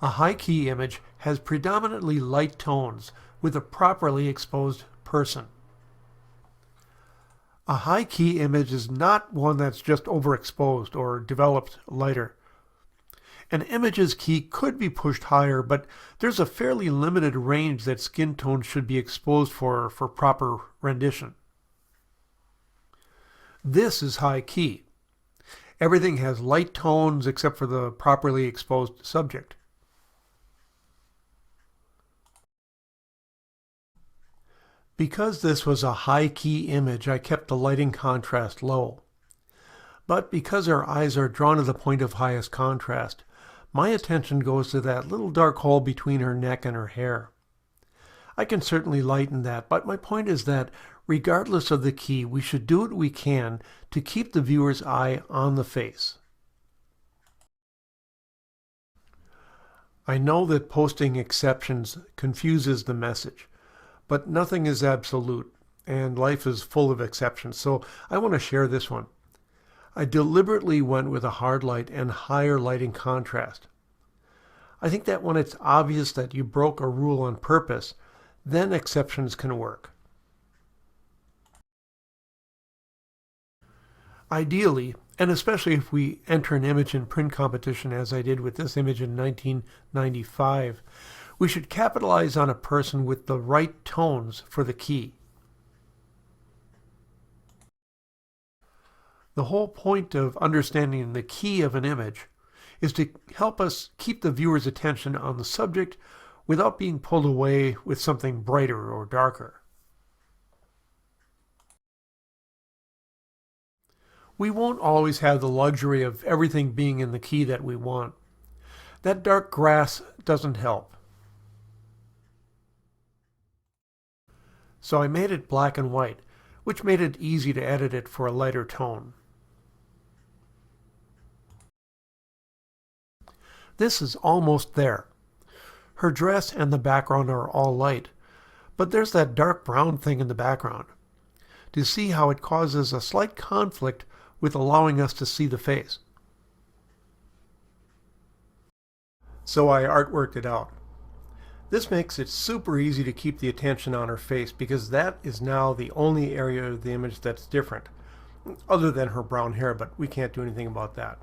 A high-key image has predominantly light tones with a properly exposed person. A high-key image is not one that's just overexposed or developed lighter. An image's key could be pushed higher, but there's a fairly limited range that skin tones should be exposed for proper rendition. This is high key. Everything has light tones except for the properly exposed subject. Because this was a high key image, I kept the lighting contrast low. But because our eyes are drawn to the point of highest contrast, my attention goes to that little dark hole between her neck and her hair. I can certainly lighten that, but my point is that regardless of the key, we should do what we can to keep the viewer's eye on the face. I know that posting exceptions confuses the message, but nothing is absolute, and life is full of exceptions, so I want to share this one. I deliberately went with a hard light and higher lighting contrast. I think that when it's obvious that you broke a rule on purpose, then exceptions can work. Ideally, and especially if we enter an image in print competition as I did with this image in 1995, we should capitalize on a person with the right tones for the key. The whole point of understanding the key of an image is to help us keep the viewer's attention on the subject without being pulled away with something brighter or darker. We won't always have the luxury of everything being in the key that we want. That dark grass doesn't help. So I made it black and white, which made it easy to edit it for a lighter tone. This is almost there. Her dress and the background are all light, but there's that dark brown thing in the background. Do you see how it causes a slight conflict with allowing us to see the face? So I artworked it out. This makes it super easy to keep the attention on her face because that is now the only area of the image that's different, other than her brown hair, but we can't do anything about that.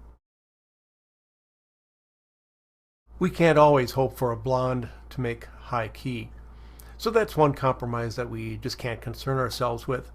We can't always hope for a blonde to make high key. So that's one compromise that we just can't concern ourselves with.